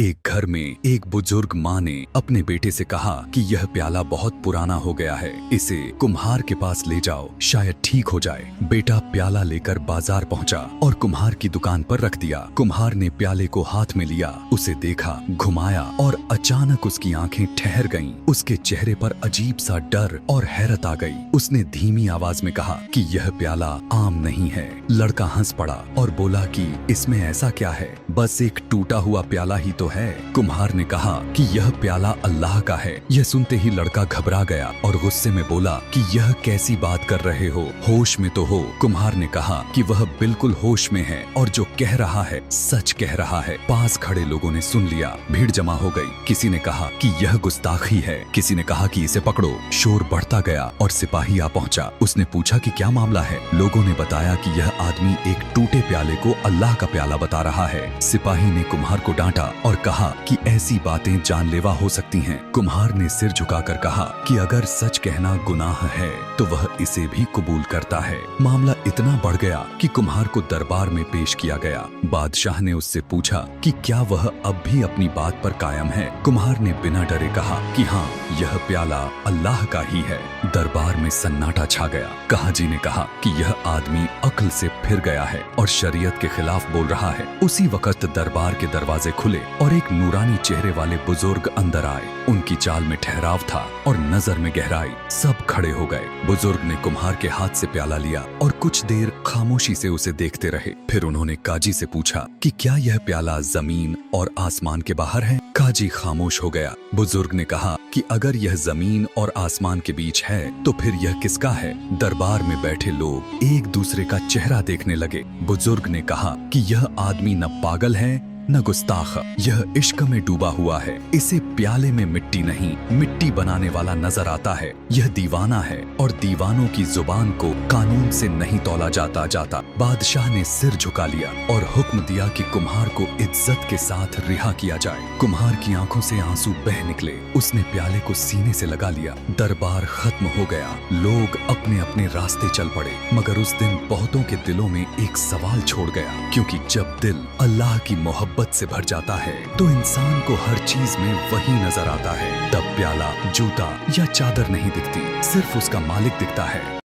एक घर में एक बुजुर्ग माँ ने अपने बेटे से कहा कि यह प्याला बहुत पुराना हो गया है, इसे कुम्हार के पास ले जाओ, शायद ठीक हो जाए। बेटा प्याला लेकर बाजार पहुंचा और कुम्हार की दुकान पर रख दिया। कुम्हार ने प्याले को हाथ में लिया, उसे देखा, घुमाया और अचानक उसकी आंखें ठहर गईं। उसके चेहरे पर अजीब सा डर और हैरत आ गई। उसने धीमी आवाज में कहा कि यह प्याला आम नहीं है। लड़का हंस पड़ा और बोला कि इसमें ऐसा क्या है, बस एक टूटा हुआ प्याला ही तो है। कुम्हार ने कहा कि यह प्याला अल्लाह का है। यह सुनते ही लड़का घबरा गया और गुस्से में बोला कि यह कैसी बात कर रहे हो, होश में तो हो। कुम्हार ने कहा कि वह बिल्कुल होश में है और जो कह रहा है सच कह रहा है। पास खड़े लोगों ने सुन लिया, भीड़ जमा हो गई। किसी ने कहा कि यह गुस्ताखी है, किसी ने कहा कि इसे पकड़ो। शोर बढ़ता गया और सिपाही आ पहुंचा। उसने पूछा कि क्या मामला है। लोगों ने बताया कि यह आदमी एक टूटे प्याले को अल्लाह का प्याला बता रहा है। सिपाही ने कुम्हार को डांटा और कहा कि ऐसी बातें जानलेवा हो सकती हैं। कुम्हार ने सिर झुकाकर कहा कि अगर सच कहना गुनाह है तो वह इसे भी कबूल करता है। मामला इतना बढ़ गया कि कुम्हार को दरबार में पेश किया गया। बादशाह ने उससे पूछा कि क्या वह अब भी अपनी बात पर कायम है। कुम्हार ने बिना डरे कहा कि हाँ, यह प्याला अल्लाह का ही है। दरबार में सन्नाटा छा गया। काजी ने कहा कि यह आदमी अक्ल से फिर गया है और शरीयत के खिलाफ बोल रहा है। उसी वक्त दरबार के दरवाजे खुले और एक नूरानी चेहरे वाले बुजुर्ग अंदर आए। उनकी चाल में ठहराव था और नजर में गहराई। सब खड़े हो गए। बुजुर्ग ने कुम्हार के हाथ से प्याला लिया और कुछ देर खामोशी से उसे देखते रहे। फिर उन्होंने काजी से पूछा कि क्या यह प्याला जमीन और आसमान के बाहर है। काजी खामोश हो गया। बुजुर्ग ने कहा कि अगर यह जमीन और आसमान के बीच है तो फिर यह किसका है। दरबार में बैठे लोग एक दूसरे का चेहरा देखने लगे। बुजुर्ग ने कहा कि यह आदमी न पागल है न गुस्ताख, यह इश्क में डूबा हुआ है। इसे प्याले में मिट्टी नहीं, मिट्टी बनाने वाला नजर आता है। यह दीवाना है और दीवानों की जुबान को कानून से नहीं तौला जाता। बादशाह ने सिर झुका लिया और हुक्म दिया कि कुम्हार को इज्जत के साथ रिहा किया जाए। कुम्हार की आंखों से आंसू बह निकले। उसने प्याले को सीने से लगा लिया। दरबार खत्म हो गया। लोग अपने अपने रास्ते चल पड़े। मगर उस दिन बहुतों के दिलों में एक सवाल छोड़ गया, क्योंकि जब दिल अल्लाह की मोहब्बत से भर जाता है तो इंसान को हर चीज में वही नजर आता है। तब प्याला, जूता या चादर नहीं दिखती, सिर्फ उसका मालिक दिखता है।